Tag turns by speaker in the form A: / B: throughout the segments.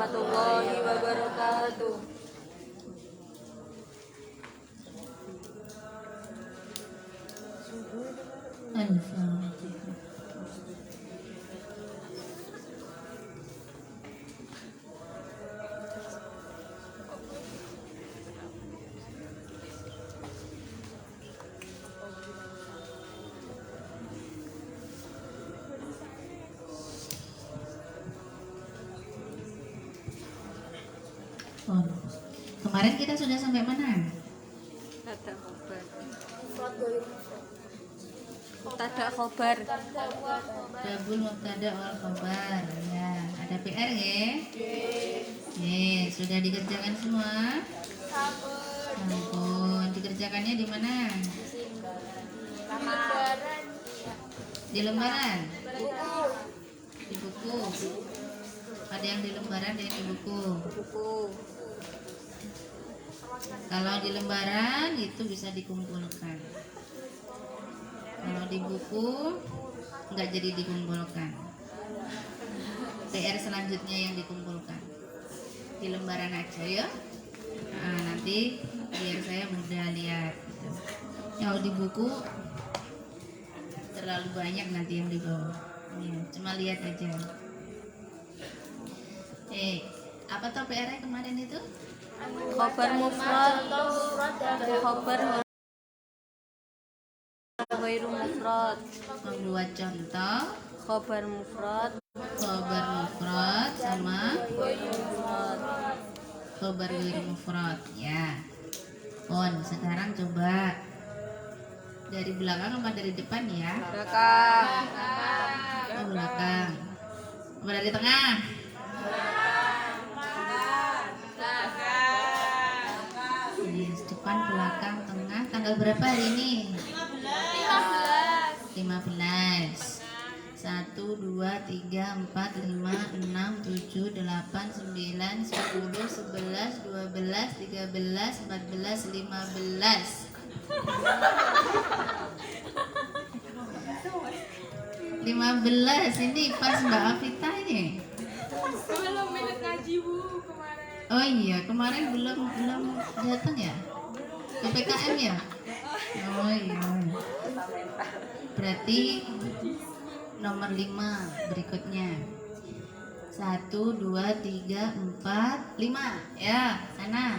A: warahmatullahi wabarakatuh.
B: Oh, kemarin kita sudah sampai mana?
A: Tada khobar. Tada khobar.
B: Dabul mubtada wal khabar. Ya, ada PR ya? Ye, sudah dikerjakan semua? Ampun, dikerjakannya di mana? Di lembaran? Di buku. Ada yang di lembaran, ada yang di buku. Kalau di lembaran itu bisa dikumpulkan. Kalau di buku nggak jadi dikumpulkan. PR selanjutnya yang dikumpulkan di lembaran aja ya. Nah, nanti biar saya mudah lihat. Gitu. Kalau di buku terlalu banyak nanti yang di bawah. Ya, cuma lihat aja. Apa tuh PR-nya kemarin itu?
A: Khobar mufrad. Khobar ghairu mufrad.
B: Membuat contoh
A: Khobar mufrad
B: khobar mufrad sama
A: ghairu mufrad.
B: khobar ghairu mufrad ya. Sekarang coba dari belakang apa dari depan ya?
A: Belakang.
B: Belakang. Apa dari tengah? Yes, depan, belakang, tengah. Tanggal berapa hari ini? 15. 1, 2, 3, 4, 5, 6, 7, 8, 9, 10, 11, 12, 13, 14, 15. 15 ini pas Mbak Afita ini.
C: Belum minat ngaji Bu kemarin.
B: Oh iya, kemarin belum datang ya? PPKM ya? Oh iya. Berarti nomor 5 berikutnya. 1, 2, 3, 4, 5. Ya, sana.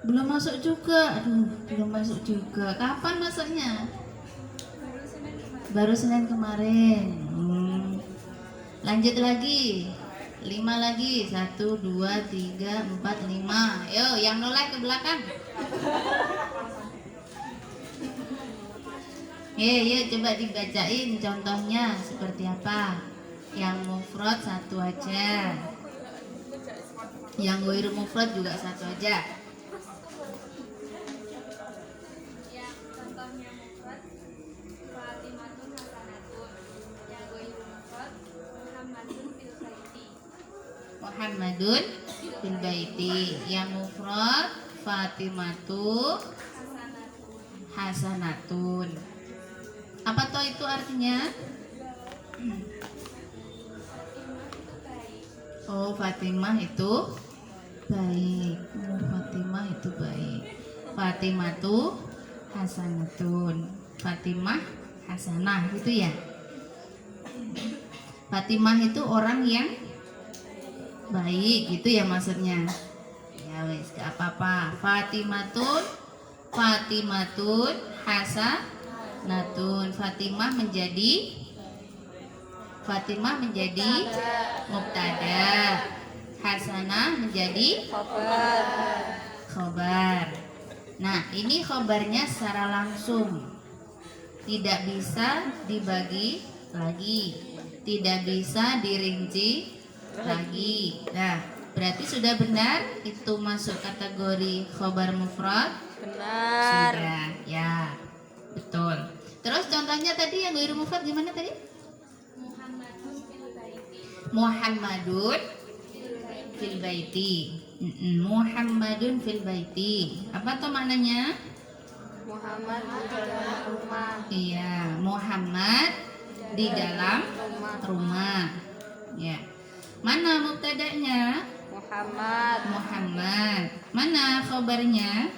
B: Belum masuk juga. Aduh, belum masuk juga. Kapan masuknya? Baru Senin kemarin. Lanjut lagi. 5 lagi. 1, 2, 3, 4, 5. Yo, yang nolak ke belakang. Yo, coba dibacain contohnya seperti apa. Yang mufrad 1 aja. Yang ghairu mufrad juga 1 aja. Muhammadun fil baiti. Yang mufrad Fatimatu Hasanatun. Apa toh itu artinya? Oh, Fatimah itu baik. Fatimah itu baik. Fatimatu Hasanatun. Fatimah Hasanah gitu ya. Fatimah itu orang yang baik gitu ya maksudnya. Ya wes, gak apa-apa. Fatimatun Hasanatun. Fatimah menjadi mubtada. Hasanah menjadi khobar. Nah, ini khobarnya secara langsung. Tidak bisa dibagi lagi. Tidak bisa dirinci lagi. Nah, berarti sudah benar itu masuk kategori khobar mufrad?
A: Benar.
B: Sudah, ya. Betul. Terus contohnya tadi yang ghairu mufrad gimana tadi? Muhammadun fil baiti. Muhammadun fil baiti. Apa tuh maknanya?
A: Muhammad di dalam rumah.
B: Iya, Muhammad di dalam rumah. Ya. Mana mubtada'nya?
A: Muhammad.
B: Muhammad. Mana khabarnya?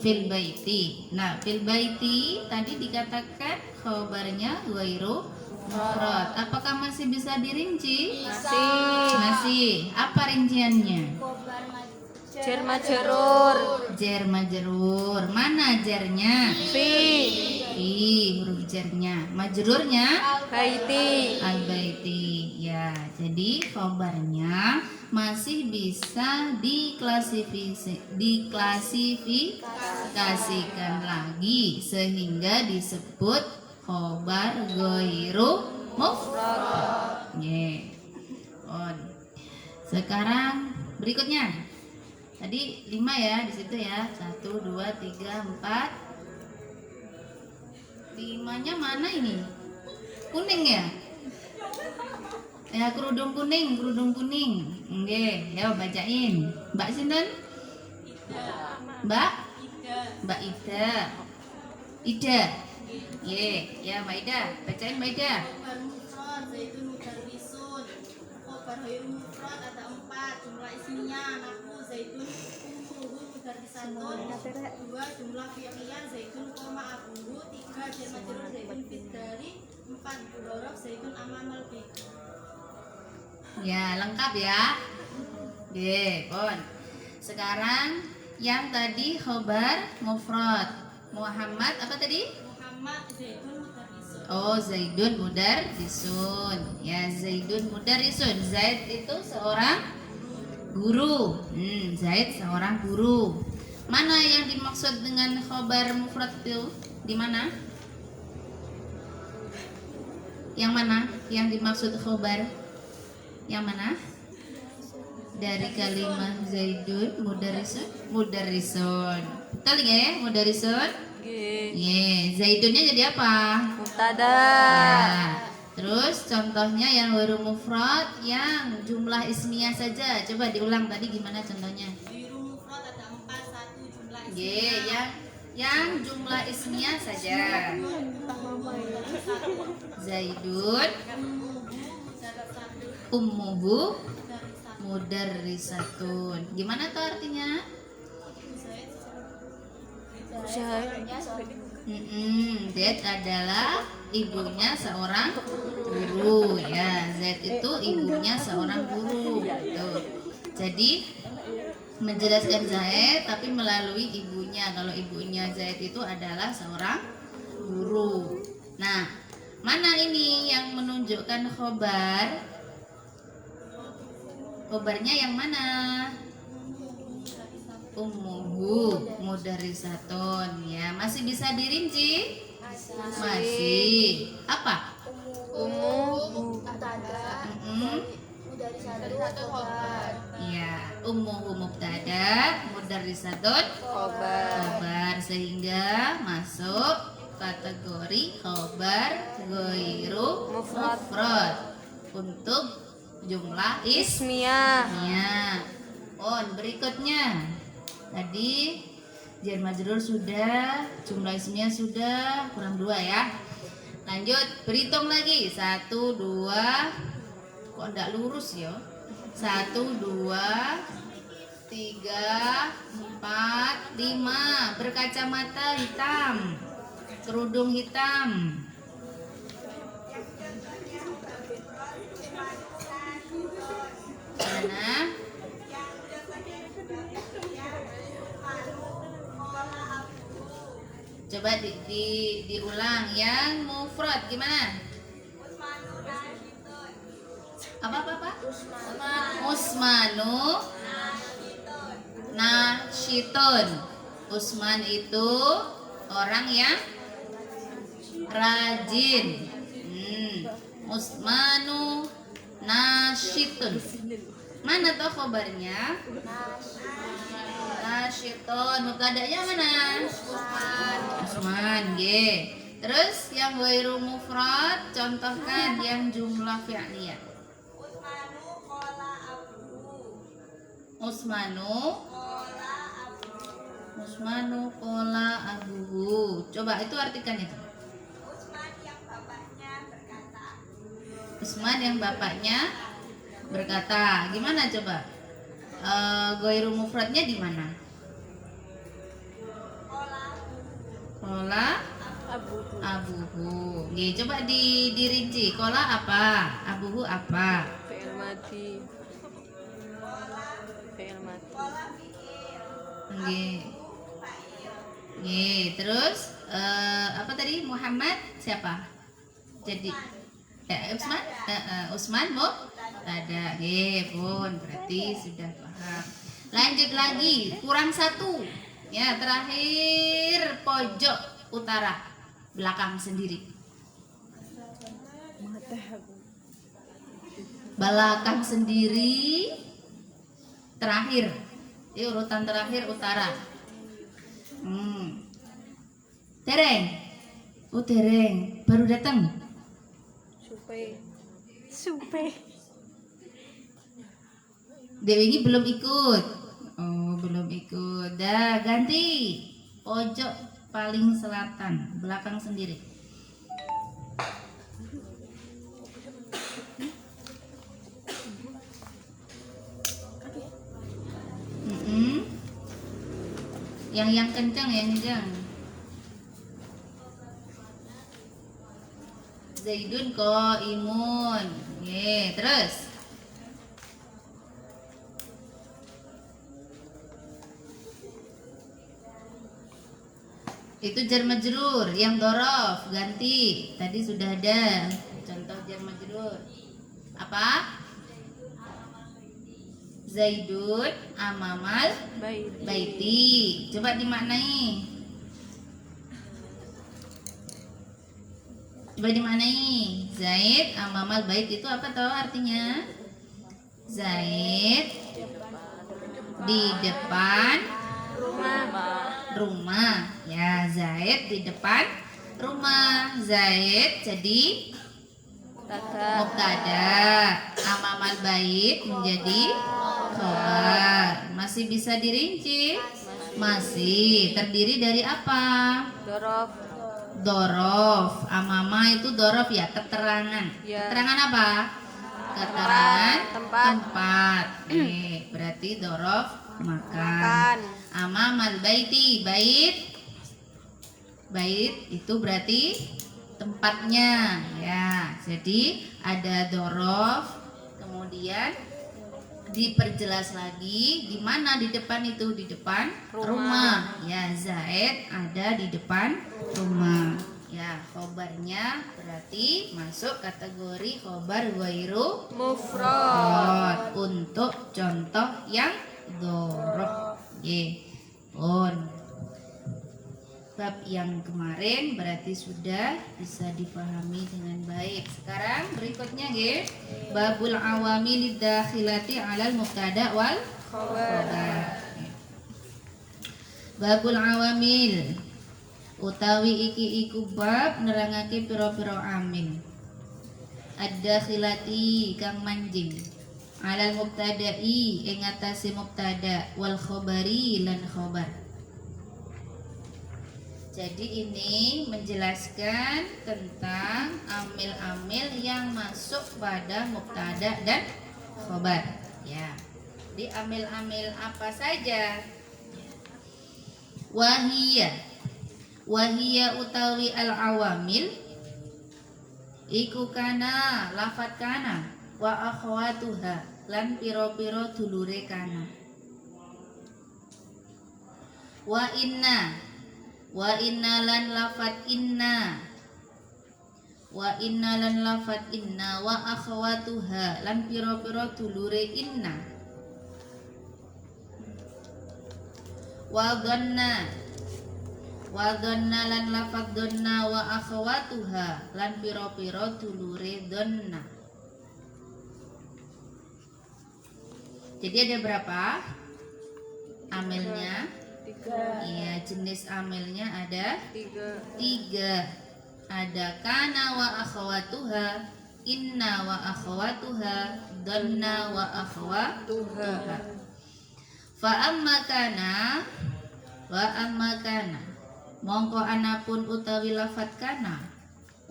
B: Fil baiti. Nah, fil baiti tadi dikatakan khabarnya ghairu mufrad. Apakah masih bisa dirinci? Masih. Apa rinciannya?
A: Jar majrur.
B: Jar majrur. Mana jarnya?
A: Fi.
B: Huruf jarnya. Majrurnya?
A: Baiti.
B: Al-baiti. Ya, jadi khabarnya masih bisa diklasifikasikan lagi sehingga disebut khabar ghairu mufrad. Sekarang berikutnya. Tadi 5 ya di situ ya. 1 2 3 4. 5-nya mana ini? Kuning ya? Ya, kerudung kuning. Oke, ya bacain. Mbak sinten? Mbak Ida. Ida. Ya Mbak Ida, bacain Mbak Ida.
D: Khobar mufrad zaitun mudarrisun. Khobar ghairu mufrad ada 4, jumlah ismiyah nahu zaitun ummuhu mudarrisatun. 2 jumlah fi'liyah zaitun koma abuhu. 3 jar majrur zaitun fid dari. 4 dzaraf zaitun amamal bait.
B: Ya, lengkap ya. Pon. Sekarang yang tadi khobar mufrad. Muhammad apa tadi?
D: Muhammad zaitun mudarrisun.
B: Oh, Zaidun mudarrisun. Ya, Zaidun mudarrisun. Zaid itu seorang guru. Zaid seorang guru. Mana yang dimaksud dengan khobar mufrad itu? Di mana? Yang mana? Yang dimaksud khobar? Yang mana? Dari kalimat Zaidun mudarrisun. Betul ya, mudarrisun? Zaidunnya jadi apa?
A: Mubtada.
B: Ya. Terus contohnya yang ghairu mufrad yang jumlah ismiyah saja. Coba diulang tadi gimana contohnya?
D: Ghairu mufrad ada 4, 1 jumlah ismiyah.
B: Yang jumlah ismiyah saja. Zaidun ummuhu mudarrisatun. Gimana tuh artinya? Zaid adalah ibunya seorang guru ya. Zaid itu ibunya seorang guru. Tuh. Jadi menjelaskan Zaid tapi melalui ibunya. Kalau ibunya Zaid itu adalah seorang guru. Nah, mana ini yang menunjukkan khobar? Khobarnya yang mana? Ummuhu mudarrisatun ya. Masih bisa dirinci? Masih. Apa? Ya, ummuhu mubtada, mudarrisatun khobar sehingga masuk kategori khobar ghairu mufrad untuk jumlah
A: Ismiyah.
B: ismiyah. Berikutnya tadi jar majrur sudah, jumlah ismiyah sudah, kurang 2 ya. Lanjut, berhitung lagi. 1 2. Kok enggak lurus ya? 1 2 3 4 5. Berkacamata hitam, kerudung hitam. Mana? Coba diulang yang mufrad gimana? Apa? Usmanu nasyitun. Usman itu orang yang rajin. Usmanu nasyitun. Mana tuh khobarnya? Nasyitun. Mubtada'nya mana? Usman. Terus yang ghairu mufrad contohkan yang jumlah fi'liyah. Usmanu kola abuhu. Coba itu artikan itu.
D: Usman yang bapaknya berkata.
B: Usman yang bapaknya Berkata. Gimana coba? Ghairu mufradnya di mana? Kola
A: Abuhu.
B: abuhu. Oke, coba dirinci. Kola apa? Abuhu apa?
A: Fi'il madi. Fi'il madi.
B: Oke. Oke, terus apa tadi? Muhammad siapa? Jadi Usman? Usman mau? Ada. Oke, pun berarti sudah paham. Lanjut lagi, kurang satu. Ya, terakhir pojok utara belakang sendiri. Belakang sendiri terakhir. Ini urutan terakhir utara. Tereng. Oh, tereng. Baru datang.
A: Supe.
B: Dewi ini belum ikut. Oh, belum ikut. Dah, ganti. Pojok paling selatan, belakang sendiri. Yang kencang, yang kencang. Zaidun qaimun. Oke, terus. Itu jar majrur, yang dorof ganti. Tadi sudah ada contoh jar majrur. Apa? Zaidun amamal baiti. Coba dimaknai. Coba dimaknai. Zaid amamal bait itu apa tahu artinya? Zaid di depan rumah. Ya, Zaid di depan rumah. Zaid jadi mubtada, amamal bait menjadi khobar. Masih bisa dirinci? Masih. Terdiri dari apa? Dorof. Amama itu dorof ya, keterangan.
A: Ya.
B: Keterangan apa? Keterangan
A: Tempat.
B: Berarti dorof makan. Amamal baiti, bait itu berarti tempatnya ya. Jadi ada dorof, kemudian diperjelas lagi di mana di depan itu, di depan rumah. Ya, Zaid ada di depan rumah. Ya, khobarnya berarti masuk kategori khobar ghairu
A: Mufrad.
B: untuk contoh yang dorof. Pun bab yang kemarin berarti sudah bisa dipahami dengan baik. Sekarang berikutnya babul awamil dakhilati alal mubtada wal khabar. Babul awamil utawi iki iku bab nerangake pira-pira amil ad-dakhilati kang manjing alal mubtada'i ing atase mubtada wal khabari lan khabar. Jadi ini menjelaskan tentang amil-amil yang masuk pada mubtada dan khabar. Ya. Di amil-amil apa saja? Wahia utawi al-awamil iku kana lafat kana wa akhwatuha lan piro-piro dulure kana. Wa inna lan lafat inna. Wa inna lan lafat inna wa akhwatuha lan piro-piro dulure inna. Wa dhanna lan lafat dhanna wa akhwatuha lan piro-piro dulure dhanna. Jadi ada berapa amilnya? 3. Iya, jenis amilnya ada 3. Ada kana wa akhwatuha, inna wa akhwatuha, dhanna wa akhwatuha. Fa amma kana mongko anapun utawi lafat kana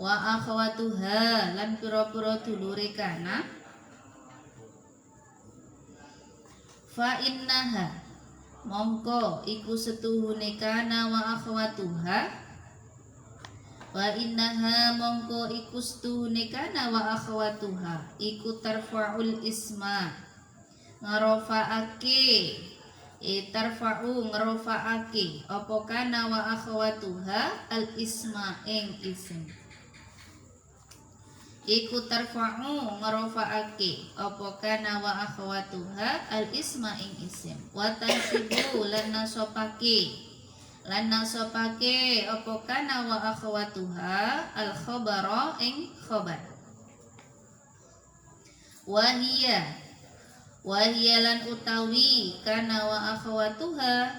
B: wa akhwatuha lan pira-pira dulure kana Fa innaha mongko iku setuhune kana wa akhwatuha. Fa innaha mongko iku setuhune kana wa akhwatuha iku tarfa'ul isma ngarofa'ake tarfa'u ngarofa'ake apa kana wa akhwatuha al isma ing isim. Iku tarfa'u ngarofa'ake apa kana wa akhwatuha al isma ing isim. Wa tansibu lan nasopake apa kana wa akhwatuha al khabara ing khabar. Wahia lan utawi kana wa akhwatuha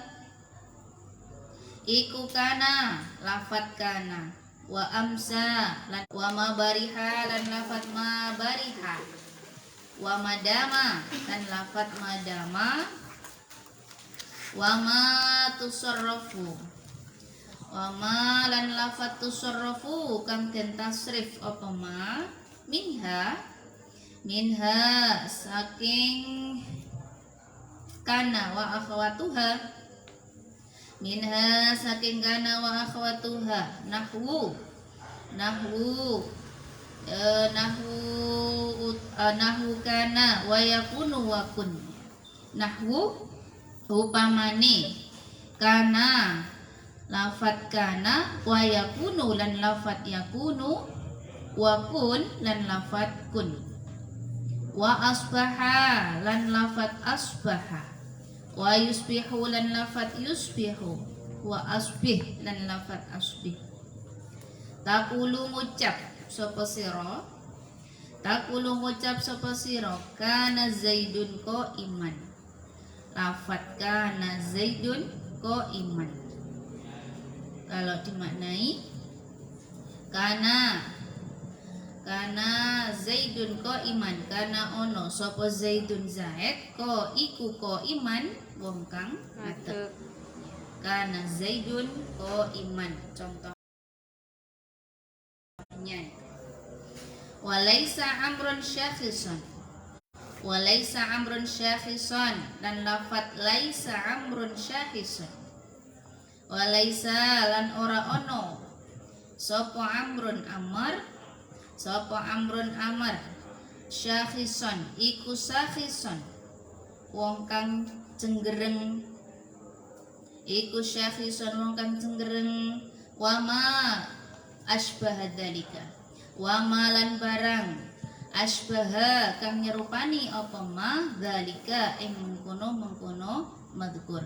B: iku kana lafat kana wa amsa lan wa mabariha lan lafat mabariha wa madama lan lafat madama wa ma tusarrafu wa ma lan lafat tusarrafu kang den tasrif apa ma minha saking kana wa akhwatuha minha saking kana wa akhwatuha nahwu kana wa yakunu wa kun. Nahwu upamane kana lafat kana wa yakunu lan lafat yakunu wa kun lan lafat kun. Wa asbaha lan lafat asbaha wa yusbihu lan lafat yusbihu wa asbih lan lafat asbih. Takulu ngucap sapa sira kana zaidun qaiman. Lafat kana zaidun qaiman kalau dimaknai kana zaidun qaiman kana ono sapa zaidun zaid ko iku qaiman wong kang ngadeg. Kana zaidun qaiman contohnya walaisa amrun syakhisan dan lafat laisa amrun syakhisan. Walaisa lan ora ono sapa amrun amar syakhisan iku syakhisan wong kang cenggereng wama asbaha dalika wama lan barang asbaha kang nyerupani apa ma dalika ing mengkono madhkur.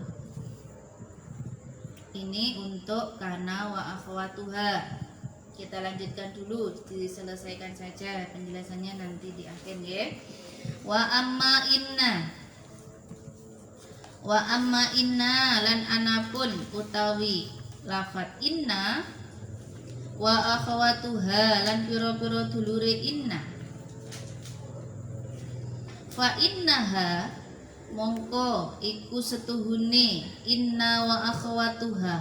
B: Ini untuk kana wa akhwatuha. Kita lanjutkan dulu, diselesaikan saja penjelasannya nanti di akhir ya. Wa amma inna lan anapun utawi lafat inna wa akhwatuha lan pira-pira dulure inna. Fa innaha mongko iku setuhune inna wa akhwatuha.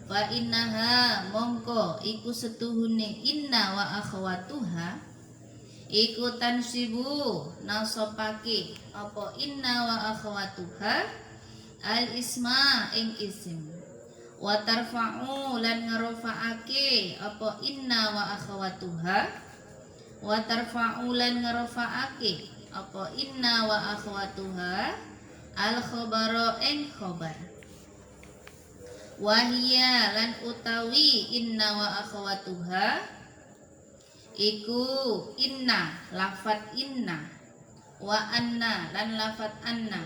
B: Fa innaha mongko iku setuhune inna wa akhwatuha iku tansibu nasopake apa inna wa akhwatuha al isma ing isim. Wa tarfa'u lan ngarofa'ake apa inna wa akhwatuha wa tarfa'u lan ngarofa'ake apa inna wa akhwatuha al khabara ing khabar. Wahia lan utawi inna wa akhwatuha iku inna lafat inna wa anna lan lafat anna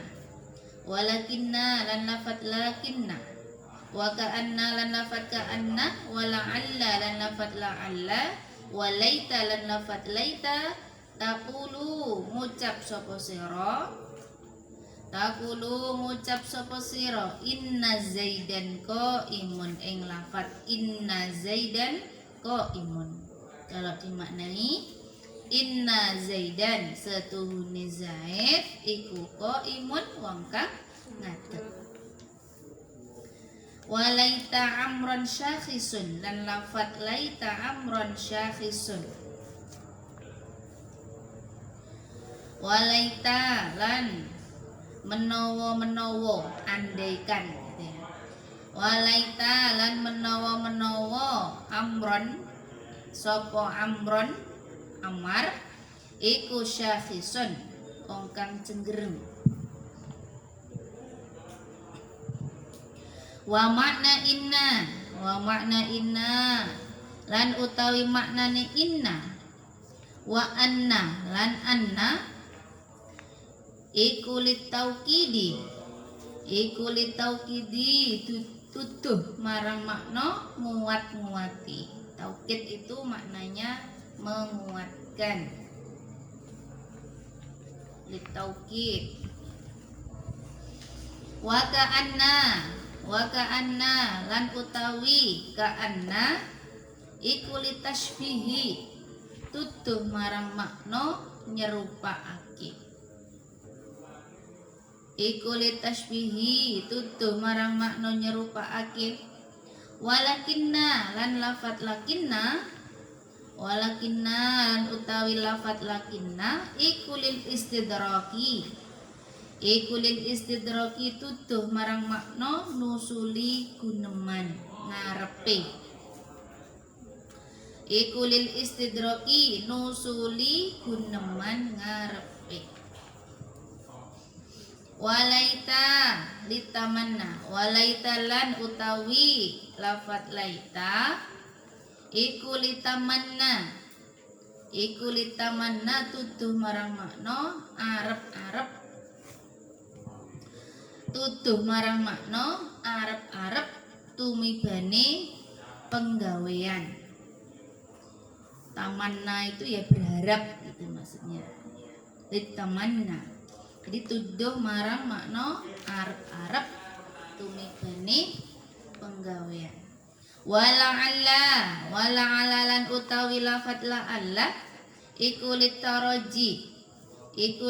B: walakinna lan lafat lakinna wa ka'anna lan lafat ka'anna wa la'alla lan lafat la'alla wa laita lan lafat laita. Takulu ngucap sapa sira inna zaidan qaimun ing lafat inna zaidan qaimun. Kalau dimaknai inna zaidan setuhune zaid iku qaimun wong kang ngadeg. Walaita amron syakhisun dan lafat laita amron syakhisun. Walaita lan menawa andaikan gitu ya. Walaita lan menawa amron sapa amron amar iku syakhisun wong kang cenggereng. Wa makna inna lan utawi maknane inna wa anna lan anna iku litaukidi tutuh marang makna nguat-nguati. Taukid itu maknanya menguatkan. Litaukid. Wa ka'anna lan utawi ka'anna iku litashbihi tutuh marang makna nyerupaake. Iku litashbihi tutuh marang makna nyerupaake. Walakinna lan lafat lakinna lan utawi lafat lakinna iku lil istidraki tutuh marang makna nusuli guneman ngarepe. Iku lil istidraki nusuli guneman ngarepe. Walaita litamanna walaita lan utawi lafat laita iku litamanna tutuh marang makna arep-arep tumibane penggawean. Tamanna itu ya berharap gitu maksudnya. Litamanna jadi tuduh marang makna arep-arep tumibane penggawean. Wala'alla lan utawi lafat la'alla iku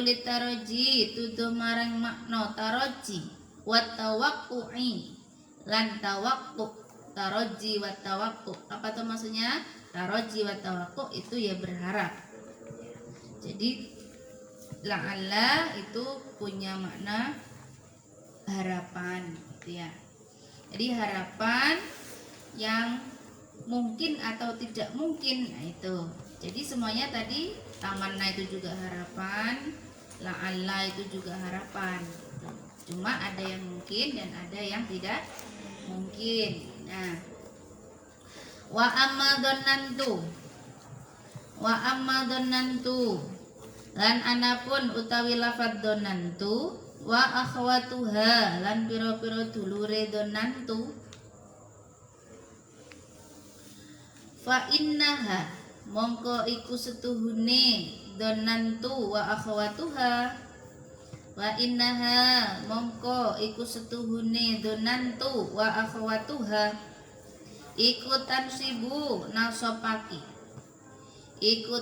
B: litaraji tuduh marang makna taraji wa tawaqqu'i lan tawaqqu'u. Taraji wa tawaqqu'u apa tuh maksudnya? Taraji wa tawaqqu'u itu ya berharap. Jadi la'alla itu punya makna harapan gitu ya. Jadi harapan yang mungkin atau tidak mungkin, nah itu. Jadi semuanya tadi tamanna itu juga harapan, la'alla itu juga harapan. Cuma ada yang mungkin dan ada yang tidak mungkin. Nah, wa amma dhannantu lan anapun utawi lafadz dhannantu wa akhwatuha lan pira-pira dulure dhannantu fa innaha mongko iku setuhune dhannantu wa akhwatuha wa innaha mongko iku setuhune dhannantu wa akhwatuha iku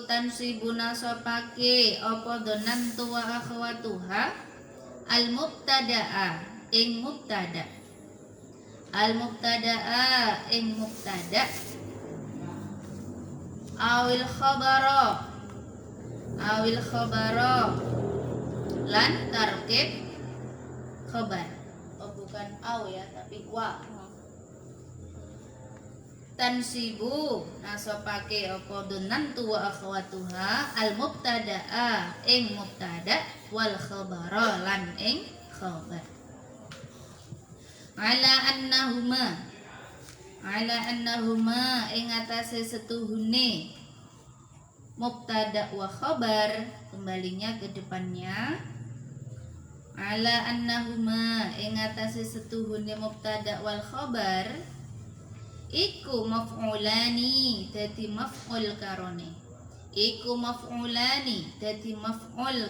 B: tansibu nasopake apa dhannantu wa akhwatuha al mubtada'a ing mubtada awil khabara lan tarkib khabar. Oh bukan aw ya tapi wa. Tansibu nasopake apa dhannantu wa akhwatuha al mubtada'a ing mubtada wal khabara lan ing khabar. Ala annahuma ing atase setuhune mubtada wa khabar, kembalinya ke depannya. Ala annahuma ing atase setuhune mubtada wal khabar iku maf'ulani dadi maf'ul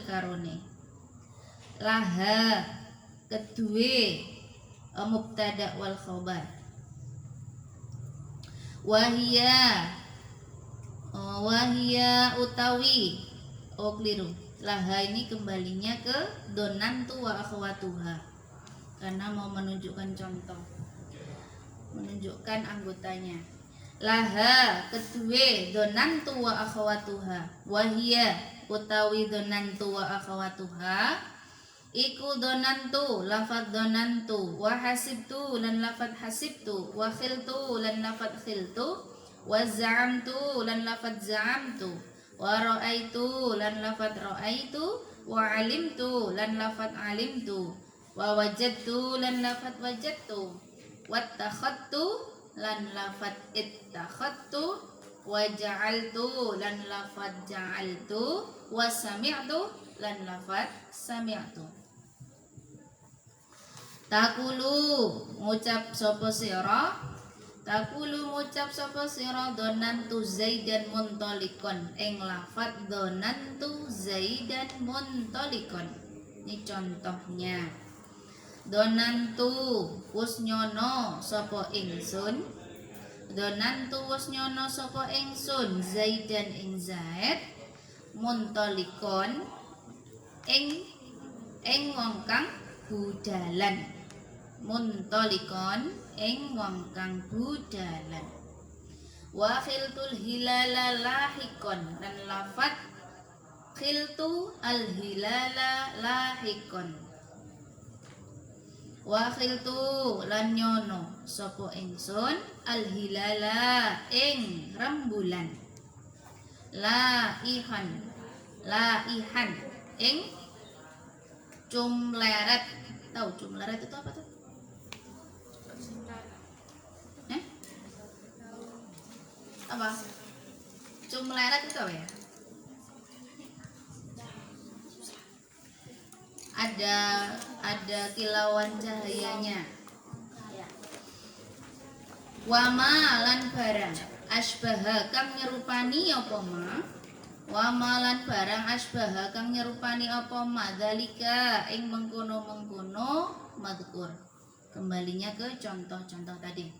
B: karone. Laha kedue mubtada wal khabar. Wahia utawi keliru. Laha ini kembalinya ke dhannantu wa akhwatuha karena mau menunjukkan contoh, menunjukkan anggotanya. Laha kedue dhannantu wa akhwatuha. Wahia utawi dhannantu wa akhwatuha iku donantu lafad donantu, wa hasibtu lan lafad hasibtu, wa khiltu lan lafad khiltu, wa za'amtu lan lafad za'amtu, wa ra'aitu lan lafad ra'aitu, wa alimtu lan lafad alimtu, wa wajadtu lan lafad wajadtu, wa takhadtu lan lafad ittakhadtu, wa ja'altu lan lafad ja'altu, wa sami'tu lan lafad sami'tu. Takulu ngucap sapa sira, takulu ngucap sapa sira donantu zaidan muntalikon, ing lafad donantu zaidan muntalikon. Ini contohnya. Donantu wus nyono sapa ingsun, donantu wus nyono sapa ingsun zaidan ing zaid, muntalikon ing wong kang budalan, muntalikon ing wong kang budalan. Wa khiltul hilala lahikon, dan lafad khiltu al hilala lahikon. Wa khiltu lan nyono sapa ingsun al hilala ing rembulan, laihan laihan ing cumleret. Tahu cumleret itu apa tuh? Apa? Cumleret itu apa ya? Ada kilauan cahayanya. Wama lan barang asbaha kang nyerupani apa ma? Wama lan barang asbaha kang nyerupani apa ma dzalika ing mengkono-mengkono madkur. Kembalinya ke contoh-contoh tadi.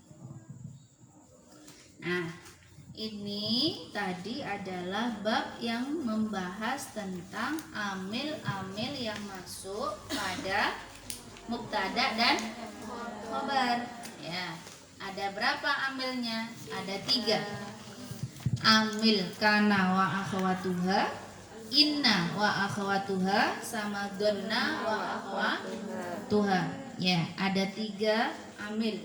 B: Nah, ini tadi adalah bab yang membahas tentang amil-amil yang masuk pada mubtada dan khobar. Ya, ada berapa amilnya? Ada 3. Amil kana wa akhwatuha, inna wa akhwatuha, sama donna wa akhwatuha. Ya, ada 3 amil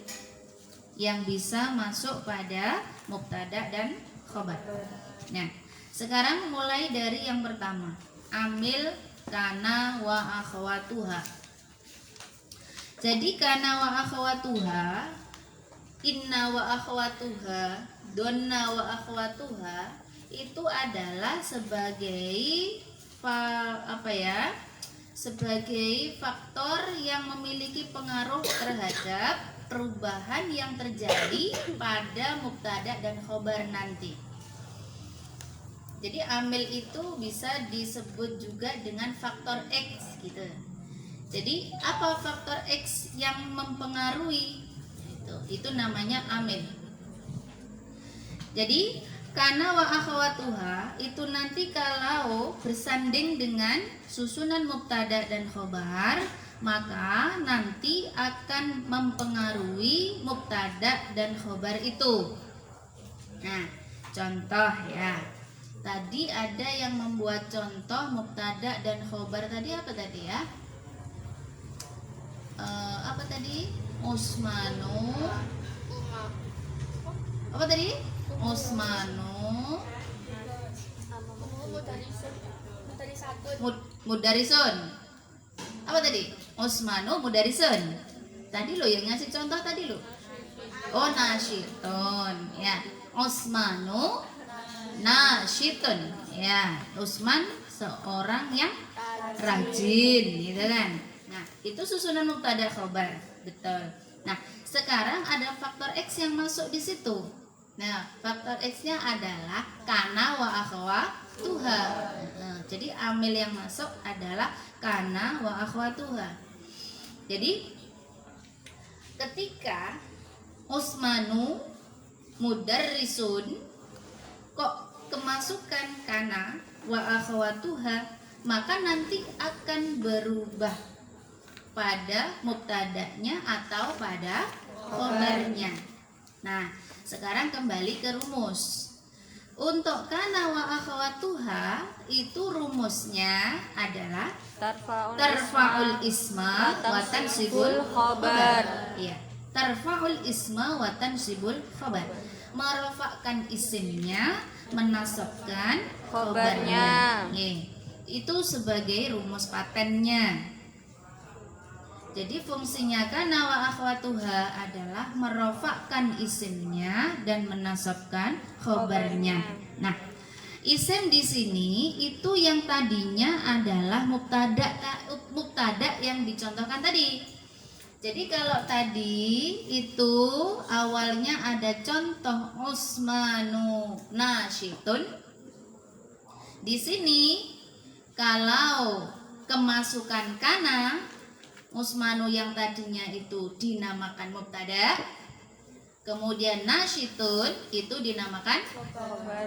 B: yang bisa masuk pada mubtada dan khobar. Nah, sekarang mulai dari yang pertama, amil kana wa akhwatuha. Jadi kana wa akhwatuha, inna wa akhwatuha, donna wa akhwatuha itu adalah sebagai sebagai faktor yang memiliki pengaruh terhadap perubahan yang terjadi pada mubtada dan khobar nanti. Jadi amil itu bisa disebut juga dengan faktor X gitu. Jadi apa faktor X yang mempengaruhi? Itu namanya amil. Jadi kana wa akhwatuha itu nanti kalau bersanding dengan susunan mubtada dan khobar, maka nanti akan mempengaruhi mubtada dan khobar itu. Nah, contoh ya. Tadi ada yang membuat contoh mubtada dan khobar tadi apa tadi ya? Apa tadi? Usmanu. Apa tadi? Usmanu. Mudarisun. Apa tadi? Usmanu mudarisun. Tadi lo yang ngasih contoh tadi lo. Oh, nasyitun. Ya. Usmanu nasyitun. Ya, Usman seorang yang rajin, gitu kan. Nah, itu susunan mubtada khobar. Betul. Nah, sekarang ada faktor X yang masuk di situ. Nah, faktor X-nya adalah kana wa akhwatuha. Jadi amil yang masuk adalah kana wa akhwatuha. Jadi ketika Usmanu mudarrisun kok kemasukan kana wa akhwatuha, maka nanti akan berubah pada mubtadanya atau pada khobarnya. Nah, sekarang kembali ke rumus. Untuk kana wa akhawatuha itu rumusnya adalah tarfa'ul isma wa tansibul khabar. Iya, tarfa'ul isma wa tansibul khabar. Merofakkan isimnya, menasabkan khabarnya. Itu sebagai rumus patennya. Jadi fungsinya kana wa akhwatuha adalah merofakkan isimnya dan menasabkan khabarnya. Nah, isim di sini itu yang tadinya adalah mubtada yang dicontohkan tadi. Jadi kalau tadi itu awalnya ada contoh Usmanu nasyitun. Di sini kalau kemasukan kana, Usmanu yang tadinya itu dinamakan mubtada, kemudian nasyitun itu dinamakan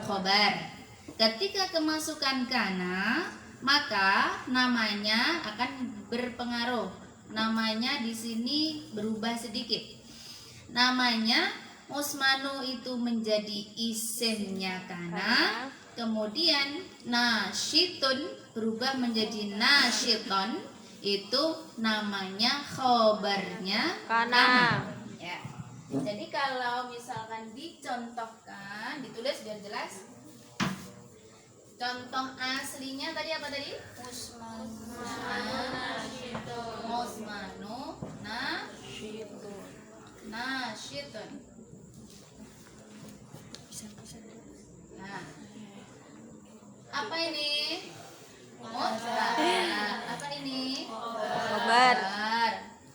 B: khobar. Ketika kemasukan kana, maka namanya akan berpengaruh. Namanya di sini berubah sedikit. Namanya Usmanu itu menjadi isimnya kana, kemudian nasyitun berubah menjadi nasyiton. Itu namanya khobarnya kana. Ya. Jadi kalau misalkan dicontohkan, ditulis biar jelas. Contoh aslinya tadi apa tadi? Usmanu nasyitun. Nah, apa ini? Apa ini?
A: Khabar.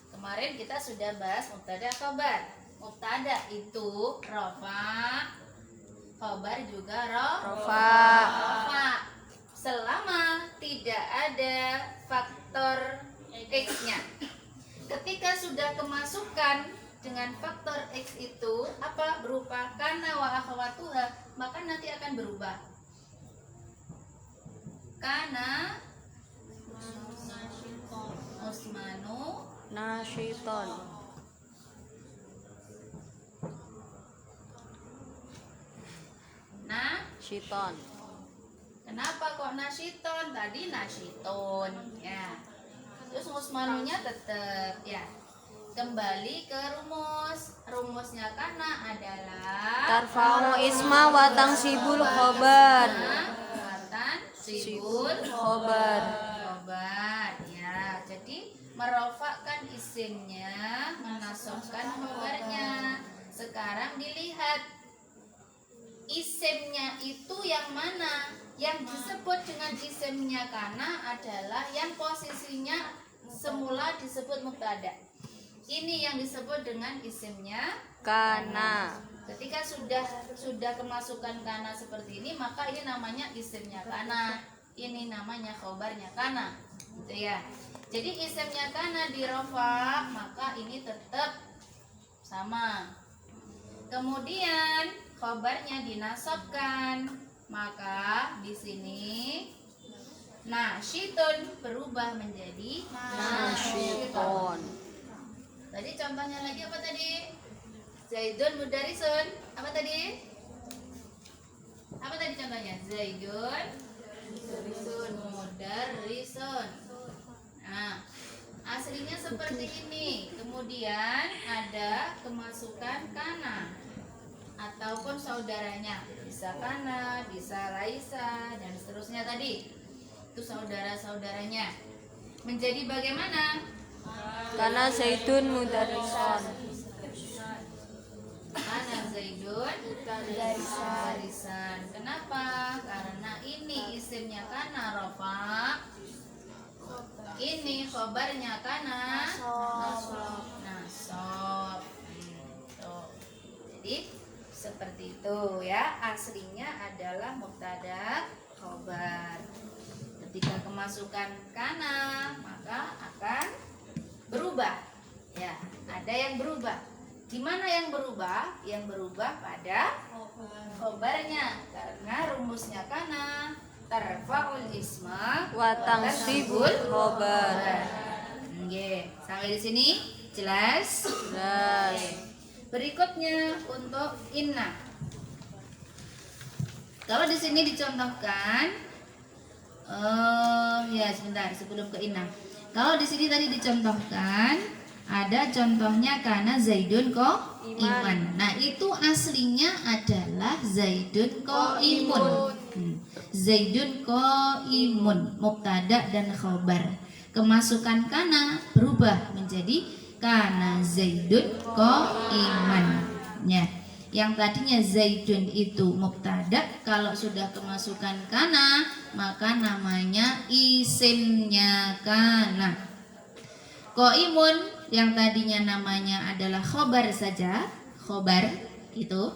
B: Kemarin kita sudah bahas mubtada khabar. Mubtada itu rafa, khabar juga rafa. Selama tidak ada faktor X-nya. Ketika sudah kemasukan dengan faktor X itu apa berupa kana wa akhawatuha, maka nanti akan berubah. Kana Usmanu
A: Nasyiton. Nasyiton.
B: Kenapa kok nasyiton? Tadi nasyiton ya. Terus Usmanunya tetap ya. Kembali ke rumus. Rumusnya kana adalah
A: Tarfa'u isma wa tansibul khabar.
B: Sibul
A: Khobar.
B: ya. Jadi merofakkan isimnya, menasabkan khabarnya. Sekarang dilihat isimnya itu yang mana? Yang disebut dengan isimnya kana adalah yang posisinya semula disebut mubtada. Ini yang disebut dengan isimnya
A: Kana.
B: Ketika sudah kemasukan kana seperti ini, maka ini namanya isimnya kana. Ini namanya khobarnya kana. Gitu ya. Jadi isimnya kana dirofa, maka ini tetap sama. Kemudian khobarnya dinasabkan, maka di sini nasyitun berubah menjadi
A: Nasyiton.
B: Tadi contohnya lagi apa tadi? Zaidun mudarisun. Apa tadi? Apa tadi contohnya? Zaidun mudarisun. Nah, aslinya seperti ini. Kemudian ada kemasukan kana ataupun saudaranya. Bisa kana, bisa Raisa dan seterusnya tadi. Itu saudara-saudaranya. Menjadi bagaimana?
A: Karena Zaidun mudarrisan.
B: Kana Zaidun mudarisan. Kenapa? Karena ini isimnya kana rofa, ini khobarnya kana nasob. Jadi seperti itu ya. Aslinya adalah mubtada khobar. Ketika kemasukan kana, maka akan berubah. Ya, ada yang berubah. Di mana yang berubah? Yang berubah pada khobarnya, karena rumusnya kana tarfa'ul isma
A: Wa tansibul khabar.
B: Oke, sampai di sini jelas?
A: Jelas.
B: Berikutnya untuk inna. Kalau di sini dicontohkan, ya sebentar sebelum ke inna. Kalau di sini tadi dicontohkan, ada contohnya karena Zaidun ko iman. Nah itu aslinya adalah Zaidun ko imun. Zaidun ko imun, mubtada dan khobar. Kemasukan kana berubah menjadi kana Zaidun ko iman. Ya. Yang tadinya Zaidun itu mubtada, kalau sudah kemasukan kana maka namanya isimnya kana. Qaimun yang tadinya namanya adalah khobar saja, khobar itu.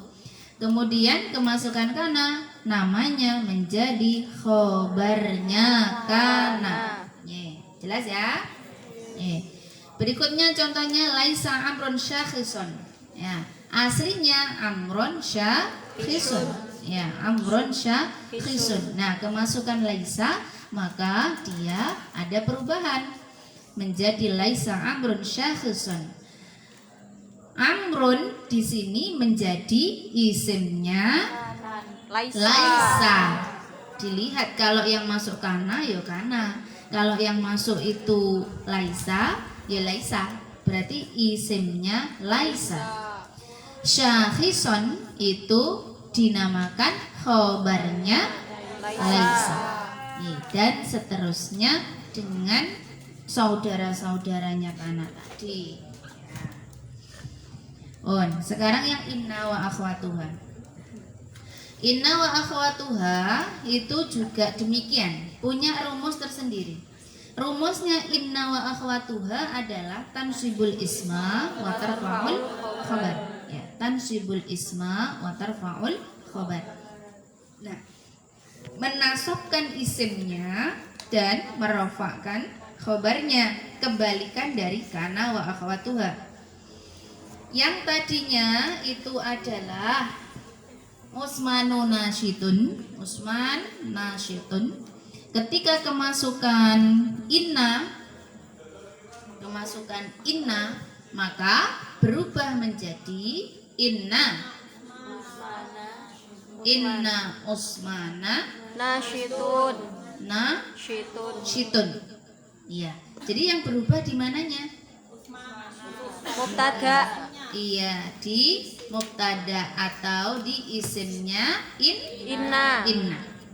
B: Kemudian kemasukan kana namanya menjadi khobarnya kana. Jelas ya? Berikutnya contohnya laisa amrun syakhison. Ya. Aslinya amron syakhisun. Ya, amron syakhisun. Nah, kemasukan laisa maka dia ada perubahan menjadi laisa amrun syakhisun. Amrun di sini menjadi isimnya laisa. Dilihat kalau yang masuk kana ya kana. Kalau yang masuk itu laisa ya laisa. Berarti isimnya laisa. Syakhison itu dinamakan khobarnya laisa. Dan seterusnya dengan saudara-saudaranya kana tadi. Sekarang yang inna wa akhwatuha. Inna wa akhwatuha itu juga demikian, punya rumus tersendiri. Rumusnya inna wa akhwatuha adalah tansibul isma wa tarfa'ul khabar. Tansibul isma wa tarfa'ul khobar. Nah, menasabkan isimnya dan merofakkan khobarnya, kebalikan dari kana wa akhwatuha. Yang tadinya itu adalah Usmanu nasyitun, Usman nasyitun. Ketika kemasukan inna maka berubah menjadi inna Usmana nasyitun. Iya. Jadi yang berubah di mananya?
A: Mubtada.
B: Iya, di mubtada atau di isimnya
A: Inna.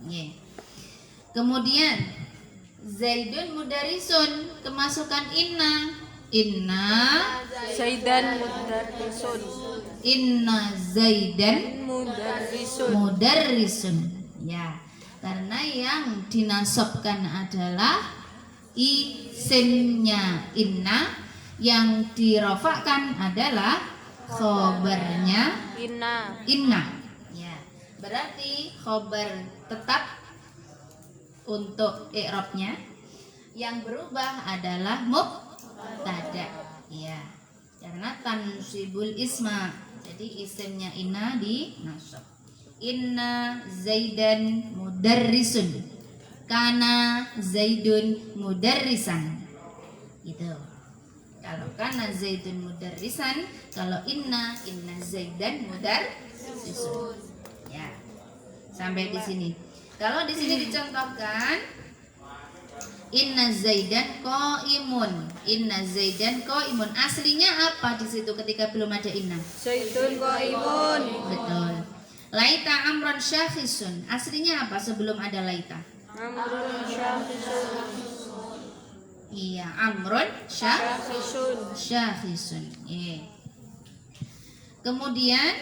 B: Yeah. Kemudian Zaidun mudarisun, kemasukan inna
A: Zaidan mudarrisun.
B: Inna Zaidan mudarrisun. Ya, karena yang dinasabkan adalah isimnya inna, yang dirofakkan adalah khobarnya inna. Ya, berarti khobar tetap untuk i'rabnya, yang berubah adalah mubtada. Ya, karena tansibul isma, jadi isimnya inna dinasab. Inna Zaidan mudarrisun, kana Zaidun mudarrisan. Gitu. Kalau kana Zaidun mudarrisan, kalau inna Zaidan mudarrisun. Ya. Sampai di sini. Kalau di sini dicontohkan inna Zaidan qaimun. Inna Zaidan qaimun. Aslinya apa di situ ketika belum ada inna?
A: Zaidun qaimun.
B: Betul. Laita amron syakhisun. Aslinya apa sebelum ada laita?
A: Amrun syakhisun.
B: Iya, amron syakhisun. Kemudian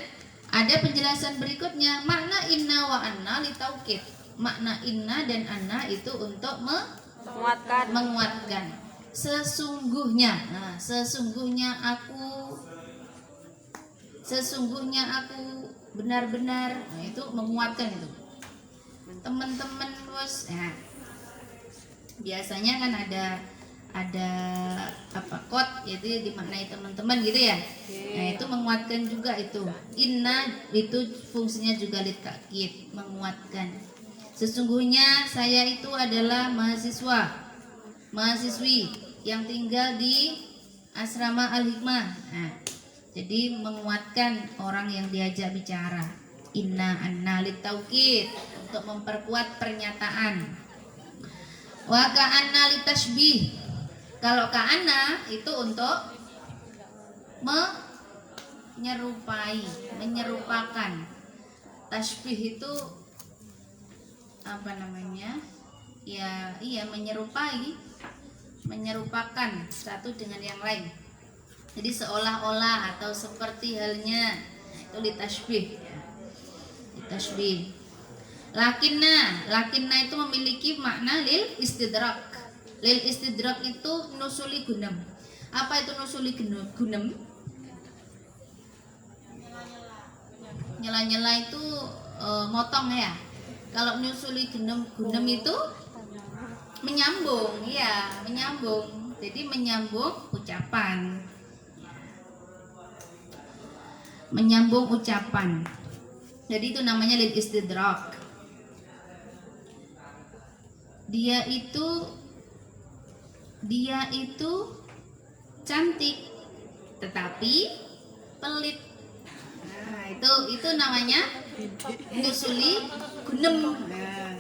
B: ada penjelasan berikutnya, makna inna wa anna li taukid. Makna inna dan anna itu untuk menguatkan. Sesungguhnya, sesungguhnya aku benar-benar, itu menguatkan itu. Teman-teman bos, biasanya kan ada quote, yaitu dimaknai teman-teman gitu ya. Nah, itu menguatkan juga itu. Inna itu fungsinya juga litakid, menguatkan. Sesungguhnya saya itu adalah mahasiswi yang tinggal di asrama Al-Hikmah. Nah, jadi menguatkan orang yang diajak bicara. inna, anna litaukid untuk memperkuat pernyataan. Wa ka'anna litashbih. Kalau ka'anna itu untuk menyerupai, menyerupakan. Tashbih itu apa namanya? Ya, iya menyerupai, menyerupakan satu dengan yang lain. Jadi seolah-olah atau seperti halnya, itu litashbih. Litashbih. Lakinna itu memiliki makna lil istidrak. Lil istidrak itu nusuli gunem. Apa itu nusuli gunem? Nyela-nyela itu motong ya. Kalau nusuli gunem itu menyambung, ya, menyambung. Jadi menyambung ucapan. Menyambung ucapan. Jadi itu namanya lil istidrak. Dia itu cantik tetapi pelit. Nah, itu namanya nusuli gunem. Nah,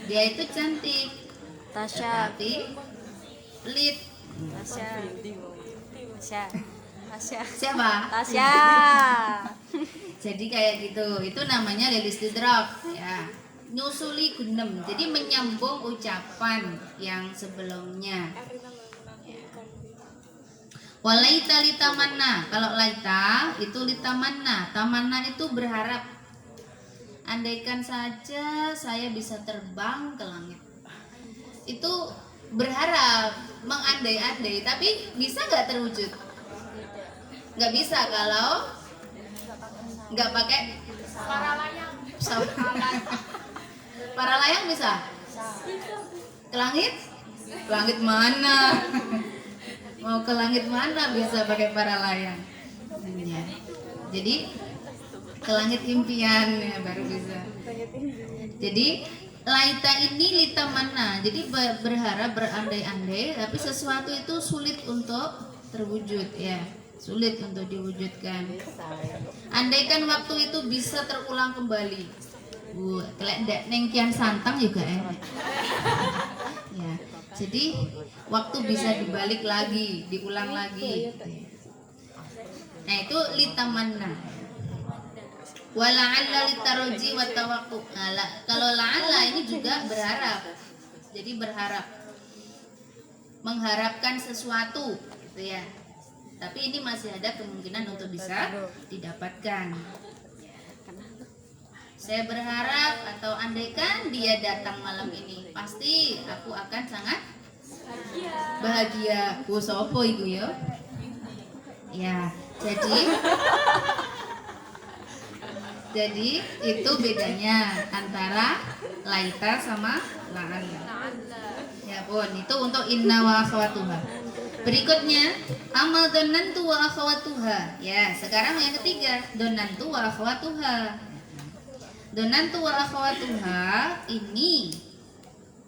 B: dia itu cantik
A: Tasya.
B: tetapi pelit.
A: Tasya.
B: Siapa?
A: Tasya.
B: Jadi kayak gitu. Itu namanya lil istidrak ya. Nusuli gunem. Jadi menyambung ucapan yang sebelumnya. Walaita litamanna. Kalau laita itu litamanna. Tamanna itu berharap. Andaikan saja saya bisa terbang ke langit. Itu berharap, mengandai-andai, tapi bisa nggak terwujud? Nggak bisa kalau nggak pakai para layang. Para layang bisa? Ke langit? Ke langit mana? Mau ke langit mana bisa pakai para layang? Ya. Jadi ke langit impian ya baru bisa. Jadi laita ini lita mana? Jadi berharap, berandai-andai, tapi sesuatu itu sulit untuk terwujud ya, sulit untuk diwujudkan. Andaikan waktu itu bisa terulang kembali, kelek dek neng kian santang juga enak. Ya, jadi waktu bisa dibalik lagi, diulang lagi. Nah itu litamanna. Wala'alla litaroji wa tawaqqu. Kalau la'alla ini juga berharap. Jadi berharap, mengharapkan sesuatu gitu ya. Tapi ini masih ada kemungkinan untuk bisa didapatkan. Saya berharap atau andaikan dia datang malam ini, pasti aku akan sangat bahagia. Ku sopo iku ya? Ya, jadi itu bedanya antara laita sama la'alla. Ya pun, itu untuk inna wa akhwatuha. Berikutnya amal donantu wa akhwatuha. Ya, sekarang yang ketiga, donantu wa akhwatuha. Donantu wa akhwatuha ini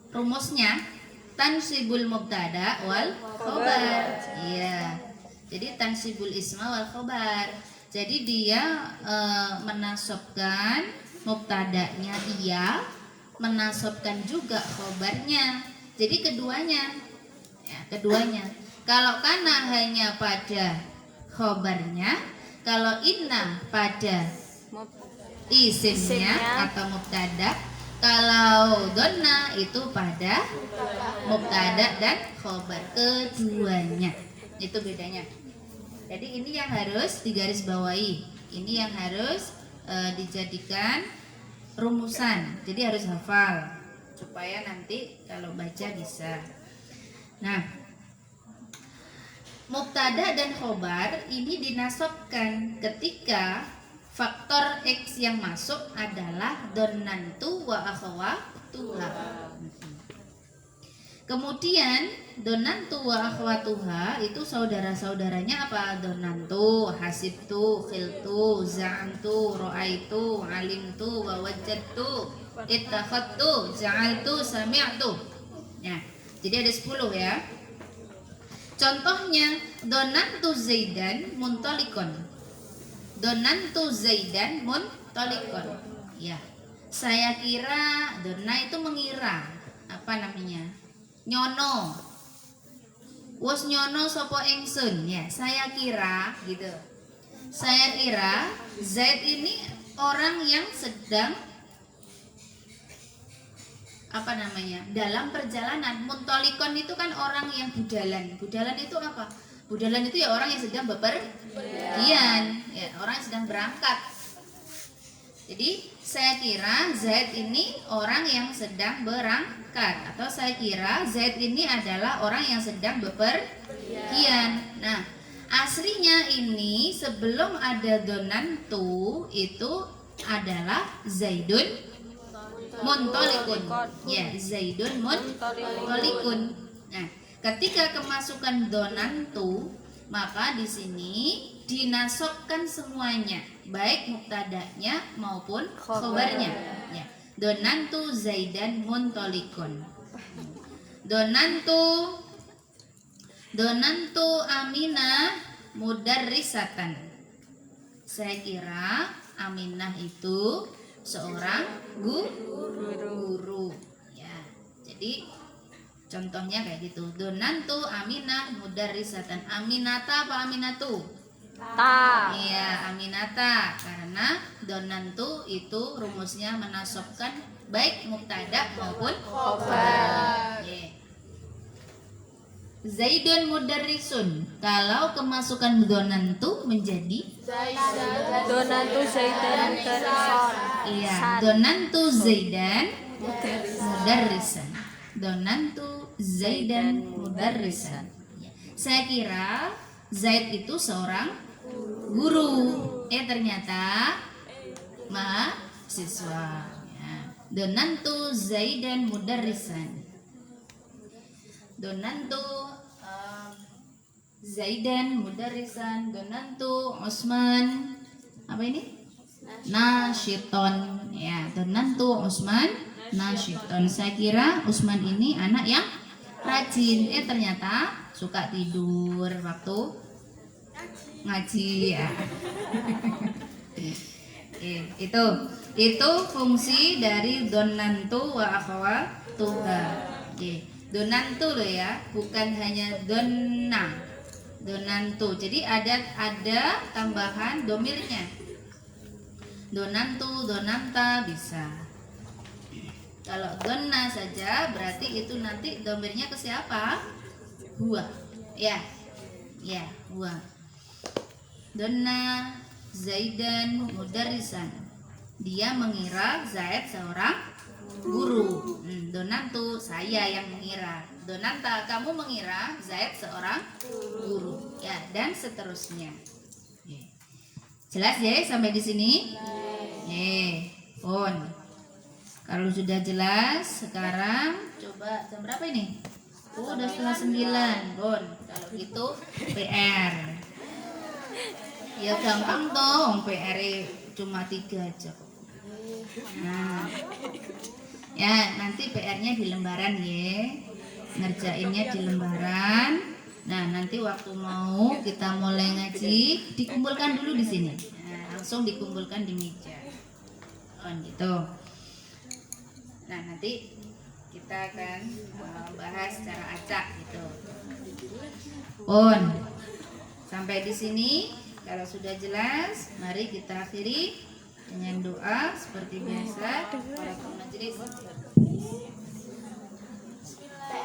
B: rumusnya tansibul mubtada wal khobar. Iya. Jadi tansibul isma wal khobar. Jadi dia menasobkan mubtadanya iya, menasobkan juga khobarnya. Jadi keduanya, ya, keduanya. Kalau kana hanya pada khobarnya, kalau inna pada isimnya atau mubtada, kalau donna itu pada mubtada dan khobar, keduanya. Itu bedanya. Jadi ini yang harus digarisbawahi, ini yang harus dijadikan rumusan. Jadi harus hafal supaya nanti kalau baca bisa. Nah, mubtada dan khobar ini dinasobkan ketika faktor X yang masuk adalah donantu wa akhwatuha. Kemudian donantu wa akhwatuha itu saudara-saudaranya apa? Donantu, hasibtu, khiltu, za'amtu, ra'aitu, alimtu, wa wajadtu, ittakhadtu, ja'altu, sami'tu. Ya, jadi ada 10 ya. Contohnya donantu zaidan muntalikon. Donantu zaidan tolikon. Ya. Saya kira, donna itu mengira. Apa namanya? Nyono. Wos nyono sopo ingsun. Ya, saya kira gitu. Saya kira Zaid ini orang yang sedang apa namanya? Dalam perjalanan. Muntolikon itu kan orang yang budalan. Budalan itu apa? Budalan itu ya orang yang sedang bepergian, ya, orang yang sedang berangkat. Jadi saya kira Zaid ini orang yang sedang berangkat, atau saya kira Zaid ini adalah orang yang sedang bepergian. Nah, aslinya ini sebelum ada donantu itu adalah Zaidun muntolikun. Ya, Zaidun muntolikun. Nah, ketika kemasukan donantu, maka di sini dinasobkan semuanya, baik mubtada'nya maupun khobarnya. Ya. Donantu Zaidan muntolikun. Donantu Aminah mudarrisatan. Saya kira Aminah itu seorang guru. Ya. Jadi contohnya kayak gitu. Donantu Aminah mudarrisatan. Aminata apa Aminatu?
A: Ta.
B: Iya, Aminata. Karena donantu itu rumusnya menasobkan baik mubtada maupun khobar. Zaidun mudarrisun. Kalau kemasukan donantu menjadi
A: Donantu Zaidan mudarrisan.
B: iya, donantu Zaidan mudarrisan. Donantu Zaidan mudarrisan. Saya kira Zaid itu seorang guru. Ternyata mahasiswa. Ya. Donantu Zaidan mudarrisan. Donantu Zaidan mudarrisan. Donantu Usman apa ini? Nashiton. Ya, donantu Usman nashiton. Saya kira Usman ini anak yang rajin. Ternyata suka tidur waktu ngaji ya. Itu fungsi dari donantu wa akhawatuha. Donantu loh ya, bukan hanya donna. Donantu. Jadi ada tambahan domirnya. Donantu, donanta bisa. Kalau donna saja berarti itu nanti domirnya ke siapa? Huwa. Ya. Ya, huwa. Donna Zaidan mudarrisan. Dia mengira Zaid seorang guru. Donantu, saya yang mengira. Donanta, kamu mengira Zaid seorang guru. Ya, dan seterusnya. Jelas ya sampai di sini? Pun. Kalau sudah jelas, sekarang coba jam berapa ini? Udah 8:30, Bon. Kalau gitu PR. Ya gampang dong, PR cuma 3 aja. Nah, ya nanti PR-nya di lembaran ya, ngerjainnya di lembaran. Nah nanti waktu mau kita mulai ngaji, dikumpulkan dulu di sini. Nah, langsung dikumpulkan di meja. Gitu. Nah nanti kita akan bahas secara acak gitu. Sampai di sini. Kalau sudah jelas, mari kita akhiri dengan doa seperti biasa. Para majelis.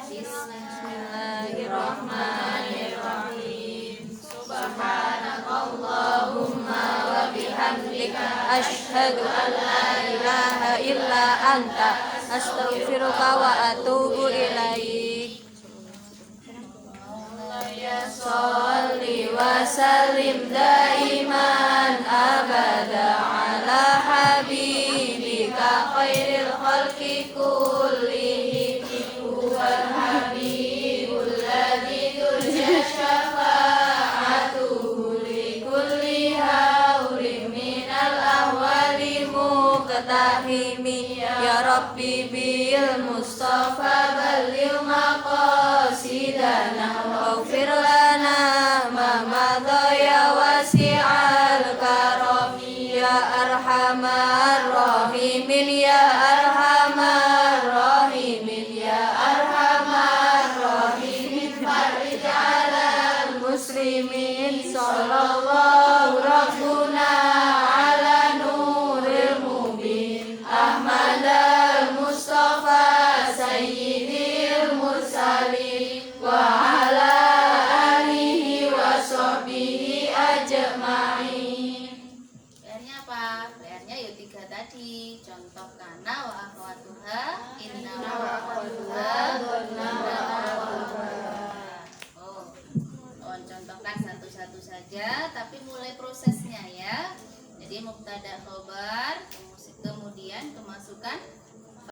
B: Bismillahirrahmanirrahim. Subhanakallahumma wa bihamdika
A: Asyhadu an la ilaha illa anta astaghfiruka wa atubu ilaik. Sholli wa sallim daiman abada ala habibika khairil khalqi kullihim huwal habibul ladzi turja syafa'atuhu li kulli hawlin minal ahwali muqtahimi ya rabbi bil mustafa balil maqasidana waghfir lana ma madha ya wasi'al karami ya arhamar muslimin sallallahu rabbuna ala nuril mubin Ahmad al-Mustafa sayyidil mursalin wa ala alihi wa sahbihi ajma'in.
B: PR-nya apa? PR-nya ya 3 tadi. Contoh kana wa akhwatuha, inna wa akhwatuha, dhanna wa akhwatuha. Contohkan satu-satu saja, tapi mulai prosesnya ya. Jadi mubtada khobar, kemudian kemasukan